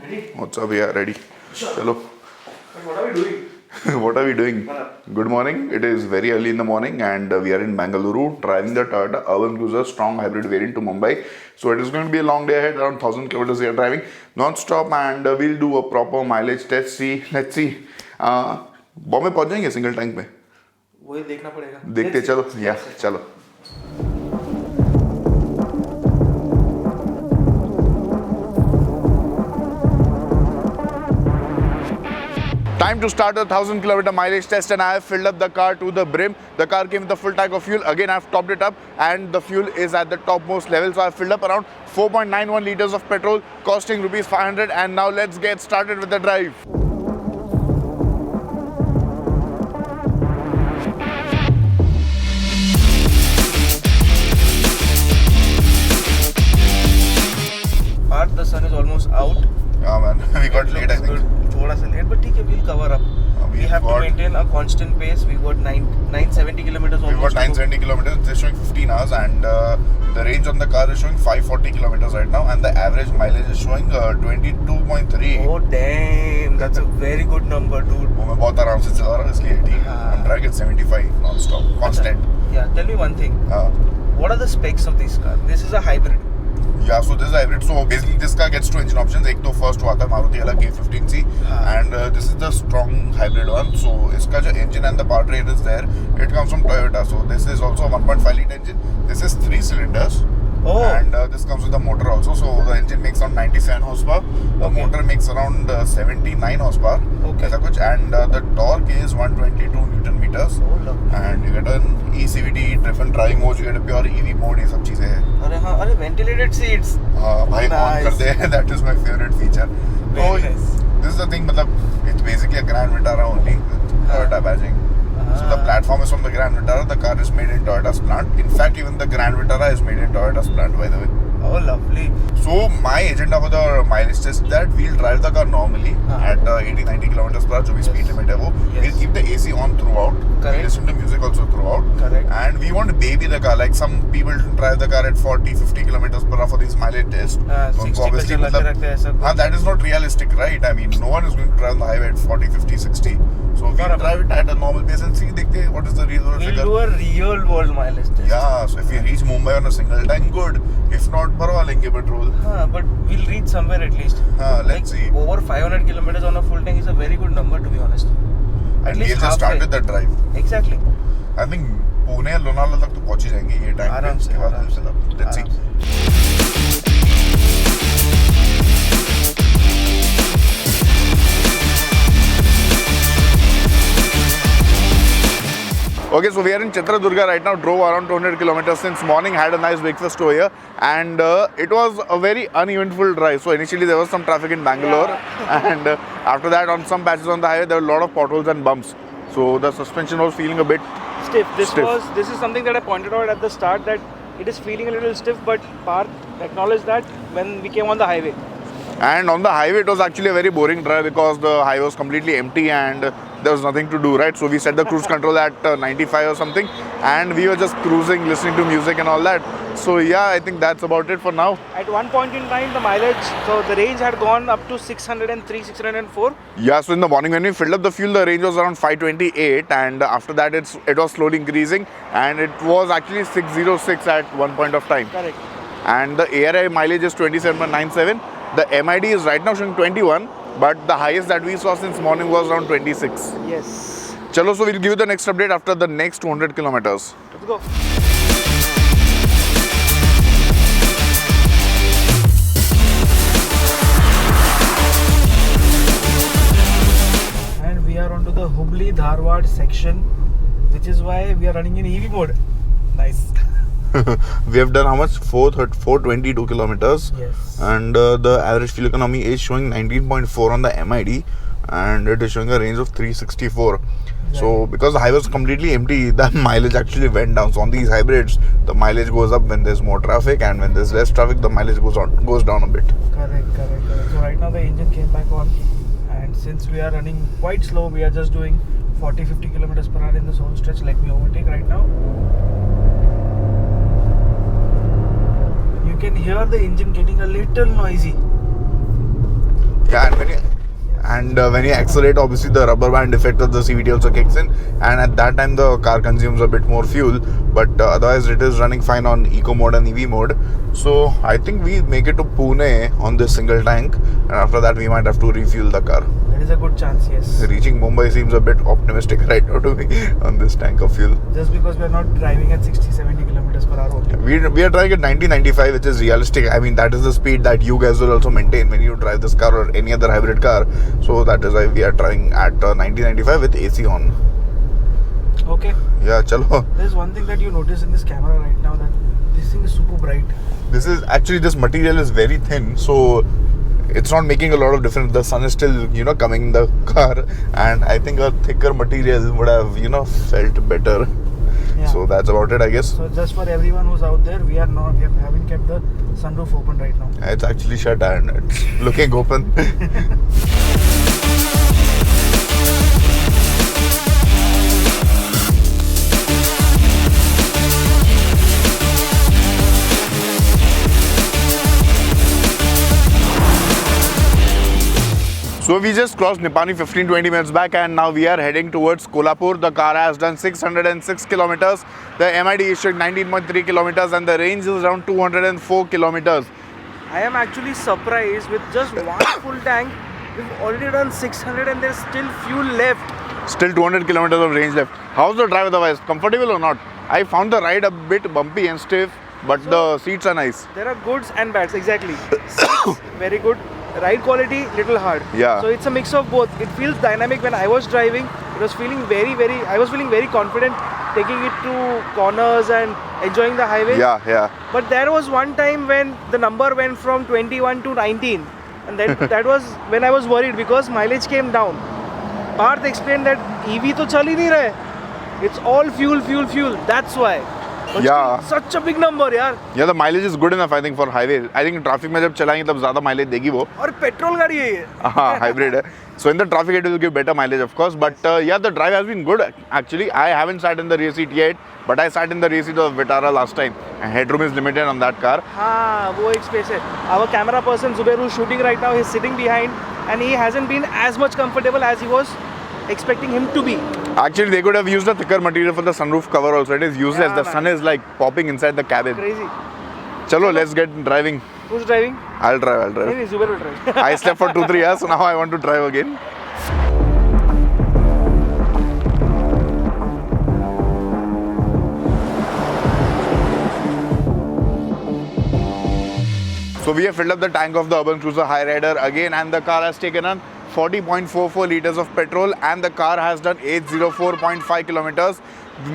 Ready? What's up? Yeah, ready. Sure. Chalo. But what are we doing? What are we doing? Good morning. It is very early in the morning and we are in Bangalore driving the Toyota Urban Cruiser strong hybrid variant to Mumbai. So it is going to be a long day ahead, around 1000 kilometers we are driving non-stop and we'll do a proper mileage test. Let's see. Bombay पहुंच जाएंगे single tank में वही देखना पड़ेगा देखते चलो या चलो Time to start the 1000 kilometer mileage test and I have filled up the car to the brim. The car came with a full tank of fuel. Again, I have topped it up and the fuel is at the topmost level. So I have filled up around 4.91 liters of petrol costing rupees 500 and now let's get started with the drive. The sun is almost out. Yeah man, we got late I think. थोड़ा सा late, but ठीक है, we'll cover up. We have to maintain a constant pace. We got 970 kilometers almost. We got 970 kilometers. They're showing 15 hours and the range on the car is showing 540 kilometers right now and the average mileage is showing 22.3. Oh damn, that's a very good number, dude. वो मैं बहुत आराम से चला रहा हूँ इसलिए ठीक. I'm driving at 75 non-stop, constant. Yeah, tell me one thing. What are the specs of this car? This is a hybrid. Yeah, so this is a hybrid. So basically this car gets two engine options. एक तो first वो आता है मारुति वाला K15C and this is the strong hybrid one. So इसका जो engine and the powertrain is there, it comes from Toyota. So this is also a 1.5 liter engine. This is 3 cylinders. Oh. And this comes with the motor also. So the engine makes around 97 horsepower. The motor makes around 79 horsepower. Okay. ऐसा कुछ. And the torque is 122 Newton meters. Oh, and you get an eCVT, different driving modes. You get a pure EV mode. ये सब चीजें हैं. अरे हाँ, अरे ventilated seats. हाँ भाई on कर दे. That is my favorite feature. Very nice. This is the thing. मतलब it's basically a Grand Vitara only with Toyota badging. So the platform is from the Grand Vitara. The car is made in Toyota's plant. In fact, even the Grand Vitara is made in Toyota's plant, by the way. Oh, lovely. So my agenda for the mileage test is that we'll drive the car normally at 80-90 kilometers per hour, जो भी speed limit है वो. We'll keep the AC on throughout. We'll listen to music also throughout. Correct. And we want to baby the car. Like some people drive the car at 40-50 kilometers per hour for these mileage tests. So obviously, that is not realistic, right? I mean, no one is going to drive on the highway at 40, 50, 60. So we drive it at a normal pace and see what is the real world figure. We'll do a real world mileage test. Yeah, so if we reach Mumbai on a single tank, good. If not, भरवा लेंगे petrol. But we'll reach somewhere at least. Let's see. Over 500 kilometers on a full tank is a very good number, to be honest. And we'll just start with the drive. Exactly. I think Pune Lonavala तक तो पहुंच ही जाएंगे ये time पे. उसके बाद let's see. Okay, so we are in Chitradurga right now, drove around 200 kilometers since morning, had a nice breakfast over here and it was a very uneventful drive. So initially there was some traffic in Bangalore and after that on some patches on the highway there were a lot of potholes and bumps. So the suspension was feeling a bit stiff. This is something that I pointed out at the start, that it is feeling a little stiff, but Parth acknowledged that when we came on the highway. And on the highway it was actually a very boring drive because the highway was completely empty and there was nothing to do, right? So we set the cruise control at 95 or something and we were just cruising, listening to music and all that. So yeah, I think that's about it for now. At one point in time the mileage, so the range had gone up to 603, 604. Yeah, so in the morning when we filled up the fuel, the range was around 528 and after that it was slowly increasing and it was actually 606 at one point of time. Correct. And the ARI mileage is 27.97. The MID is right now showing 21, but the highest that we saw since morning was around 26. Yes. Chalo, so we'll give you the next update after the next 200 kilometers. Let's go. And we are onto the Hubli-Dharwad section, which is why we are running in EV mode. Nice. We have done how much? 422 kilometers. Yes. And the average fuel economy is showing 19.4 on the MID and it is showing a range of 364. Yeah. So because the highway was completely empty, the mileage actually went down. So on these hybrids, the mileage goes up when there's more traffic and when there's less traffic, the mileage goes down a bit. Correct. So right now the engine came back on and since we are running quite slow, we are just doing 40-50 kilometers per hour in this whole stretch. Let me overtake right now. You can hear the engine getting a little noisy. Yeah, and when you accelerate, obviously the rubber band effect of the CVT also kicks in, and at that time the car consumes a bit more fuel, but otherwise it is running fine on eco mode and EV mode. So I think we make it to Pune on this single tank, and after that we might have to refuel the car. There is a good chance, yes. Reaching Mumbai seems a bit optimistic right now to me on this tank of fuel. Just because we are not driving at 60-70 kilometers per hour only. We are trying at 90-95, which is realistic. I mean, that is the speed that you guys will also maintain when you drive this car or any other hybrid car. So that is why we are trying at 90-95 with AC on. Okay. Yeah, chalo. There's one thing that you notice in this camera right now, that this thing is super bright. This material is very thin, so it's not making a lot of difference. The sun is still, coming in the car, and I think a thicker material would have, felt better. Yeah. So that's about it, I guess. So just for everyone who's out there, we haven't kept the sunroof open right now. It's actually shut and it's looking open. So we just crossed Nipani 15-20 minutes back, and now we are heading towards Kolhapur. The car has done 606 kilometers. The MID issued 19.3 kilometers, and the range is around 204 kilometers. I am actually surprised. With just one full tank, we've already done 600 and there's still fuel left. Still 200 kilometers of range left. How's the drive otherwise? Comfortable or not? I found the ride a bit bumpy and stiff, but the seats are nice. There are goods and bads, exactly. Seats, very good. Ride quality, little hard. Yeah. So it's a mix of both. It feels dynamic. When I was driving, I was feeling very confident taking it to corners and enjoying the highway. Yeah. But there was one time when the number went from 21 to 19, and that was when I was worried because mileage came down. Parth explained that EV to chal hi nahi rahe. It's all fuel. That's why. But Yeah. still, such a big number, yaar. Yeah, the mileage is good enough, I think, for highway. I think traffic में जब चलाएंगे तब ज़्यादा mileage देगी वो. और petrol गाड़ी है ये. हाँ, hybrid है. So in the traffic it will give better mileage, of course. But yeah, the drive has been good actually. I haven't sat in the rear seat yet, but I sat in the rear seat of Vitara last time. And headroom is limited on that car. हाँ, वो एक space है. Our camera person Zubair, who's shooting right now, he's sitting behind, and he hasn't been as much comfortable as he was expecting him to be. Actually, they could have used a thicker material for the sunroof cover also. It is useless. Yeah, The man. sun is like popping inside the cabin. Crazy. Chalo, let's get driving. Who's driving? I'll drive. नहीं, Zubair will drive. I slept for 2-3 years, so now I want to drive again. So we have filled up the tank of the Urban Cruiser Hyryder again, and the car has taken on 40.44 liters of petrol, and the car has done 804.5 kilometers,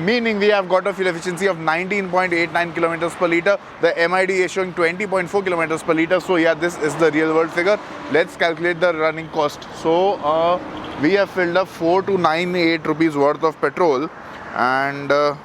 meaning we have got a fuel efficiency of 19.89 kilometers per liter. The MID is showing 20.4 kilometers per liter. So yeah, this is the real world figure. Let's calculate the running cost. So we have filled up 4,298 rupees worth of petrol, and the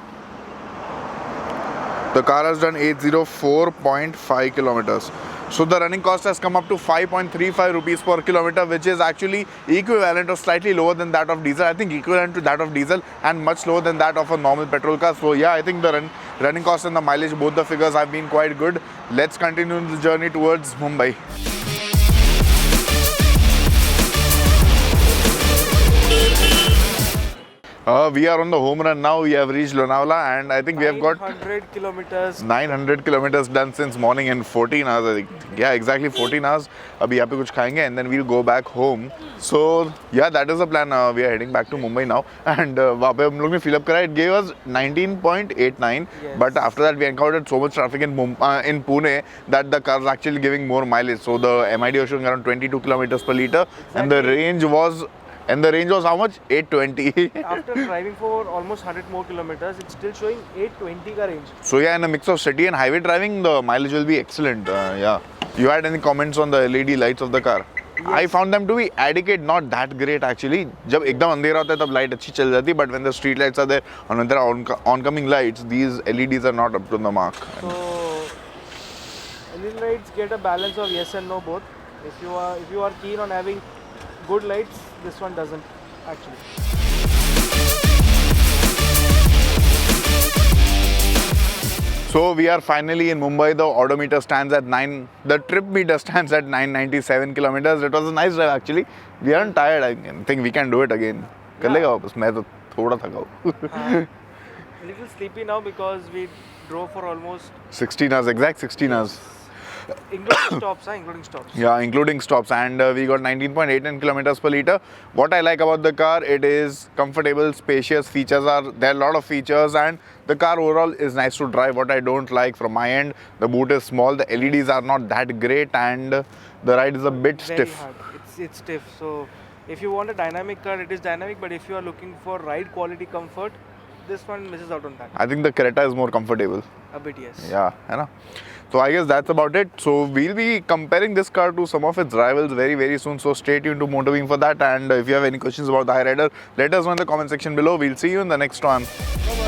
car has done 804.5 kilometers. So the running cost has come up to 5.35 rupees per kilometer, which is actually equivalent or slightly lower than that of diesel. I think equivalent to that of diesel and much lower than that of a normal petrol car. So yeah, I think the running cost and the mileage, both the figures have been quite good. Let's continue the journey towards Mumbai. We are on the home run now. We have reached Lonavala, and I think we have got 900 kilometers. 900 kilometers done since morning in 14 hours. I think. Yeah, exactly 14 hours. Abhi यहाँ पे कुछ खाएंगे and then we'll go back home. So yeah, that is the plan. We are heading back to Mumbai now, and वहाँ पे हम लोग ने fill up करा. It gave us 19.89. Yes. But after that, we encountered so much traffic in Pune that the car is actually giving more mileage. So the MID was showing around 22 kilometers per liter, and the range was. And the range was how much? 820. After driving for almost 100 more kilometers, it's still showing 820 ka range. So yeah, in a mix of city and highway driving, the mileage will be excellent. Yeah. You had any comments on the LED lights of the car? Yes. I found them to be adequate, not that great actually. जब एकदम अंधेरा होता है तब light अच्छी चल जाती है, but when the street lights are there and when there are oncoming lights, these LEDs are not up to the mark. So LED lights get a balance of yes and no both. If you are keen on having good lights, this one doesn't actually. So we are finally in Mumbai. The odometer stands at 9. The trip meter stands at 997 kilometers. It was a nice drive actually. We aren't tired. I think we can do it again. कर लेगा वापस. मैं तो थोड़ा थका हूँ. A little sleepy now because we drove for almost 16 hours, exact 16 hours. including stops, huh? Including stops. Yeah, including stops, and we got 19.89 kilometers per liter. What I like about the car, it is comfortable, spacious. There are a lot of features, and the car overall is nice to drive. What I don't like from my end, the boot is small, the LEDs are not that great, and the ride is a bit Very stiff. hard. It's stiff. So if you want a dynamic car, it is dynamic. But if you are looking for ride quality comfort, this one misses out on that. I think the Creta is more comfortable. A bit, yes. Yeah, है ना? So I guess that's about it. So we'll be comparing this car to some of its rivals very, very soon. So stay tuned to MotorBeam for that. And if you have any questions about the Hyryder, let us know in the comment section below. We'll see you in the next one. Bye-bye.